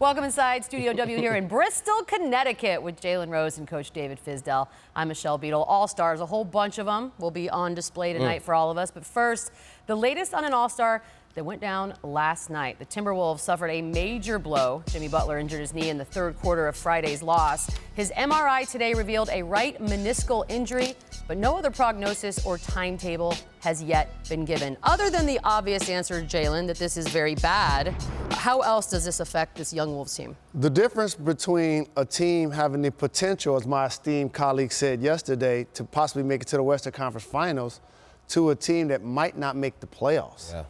Welcome inside Studio W here in Bristol, Connecticut with Jalen Rose and Coach David Fizdale. I'm Michelle Beadle. All-Stars, a whole bunch of them will be on display tonight for all of us. But first, the latest on an All-Star that went down last night. The Timberwolves suffered a major blow. Jimmy Butler injured his knee in the third quarter of Friday's loss. His MRI today revealed a right meniscal injury, but no other prognosis or timetable has yet been given. Other than the obvious answer, Jalen, that this is very bad, how else does this affect this young Wolves team? The difference between a team having the potential, as my esteemed colleague said yesterday, to possibly make it to the Western Conference Finals, to a team that might not make the playoffs. Yeah.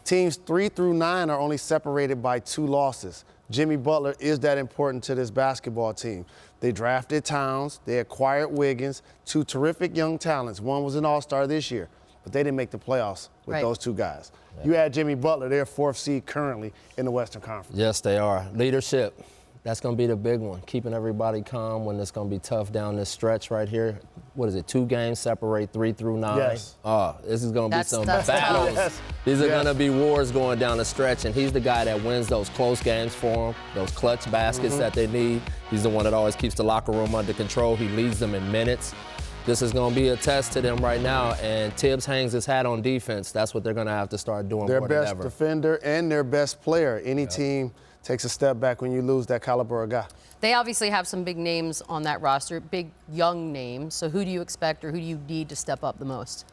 Teams 3 through 9 are only separated by 2 losses. Jimmy Butler is that important to this basketball team. They drafted Towns, they acquired Wiggins, 2 terrific young talents. One was an All-Star this year, but they didn't make the playoffs with those 2 guys. Yeah. You add Jimmy Butler, they're 4th seed currently in the Western Conference. Yes, they are. Leadership, that's going to be the big one. Keeping everybody calm when it's going to be tough down this stretch right here. What is it, 2 games separate 3 through 9? Yes. This is going to be some battles. Yes. These are going to be wars going down the stretch, and he's the guy that wins those close games for them, those clutch baskets that they need. He's the one that always keeps the locker room under control. He leads them in minutes. This is going to be a test to them right now, and Tibbs hangs his hat on defense. That's what they're going to have to start doing their more than ever. Their best defender and their best player. Any team takes a step back when you lose that caliber of guy. They obviously have some big names on that roster, big young names. So who do you expect or who do you need to step up the most?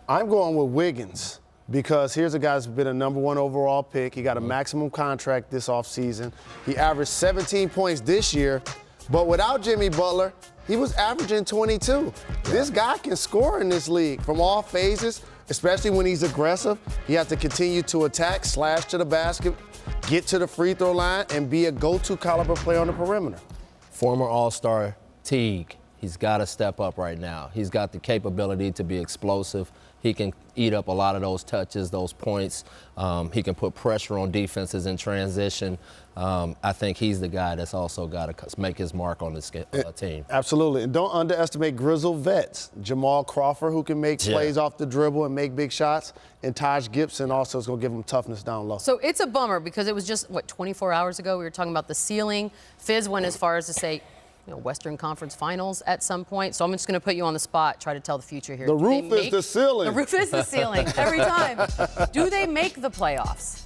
I'm going with Wiggins because here's a guy who's been a #1 overall pick. He got a maximum contract this offseason. He averaged 17 points this year, but without Jimmy Butler, he was averaging 22. This guy can score in this league from all phases, especially when he's aggressive. He has to continue to attack, slash to the basket, get to the free throw line, and be a go-to caliber player on the perimeter. Former All-Star Teague, he's got to step up right now. He's got the capability to be explosive. He can eat up a lot of those touches, those points. He can put pressure on defenses in transition. I think he's the guy that's also got to make his mark on this team. Absolutely. And don't underestimate grizzled vets. Jamal Crawford, who can make plays off the dribble and make big shots. And Taj Gibson also is going to give him toughness down low. So it's a bummer because it was just, 24 hours ago we were talking about the ceiling. Fizz went as far as to say, Western Conference Finals at some point. So I'm just going to put you on the spot, try to tell the future here. The roof is the ceiling. The roof is the ceiling every time. Do they make the playoffs?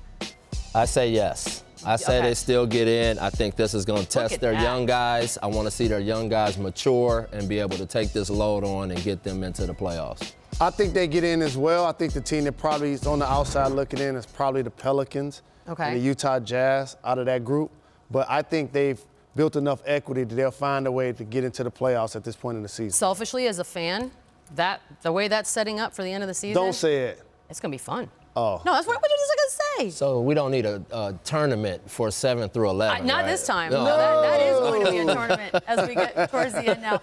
I say yes. I say they still get in. I think this is going to test their young guys. I want to see their young guys mature and be able to take this load on and get them into the playoffs. I think they get in as well. I think the team that probably is on the outside looking in is probably the Pelicans and the Utah Jazz out of that group. But I think they've built enough equity that they'll find a way to get into the playoffs at this point in the season. Selfishly, as a fan, the way that's setting up for the end of the season. Don't say it. It's going to be fun. Oh. No, that's what you're just going to say. So we don't need a tournament for 7 through 11. Not right? this time. No. That is going to be a tournament as we get towards the end now.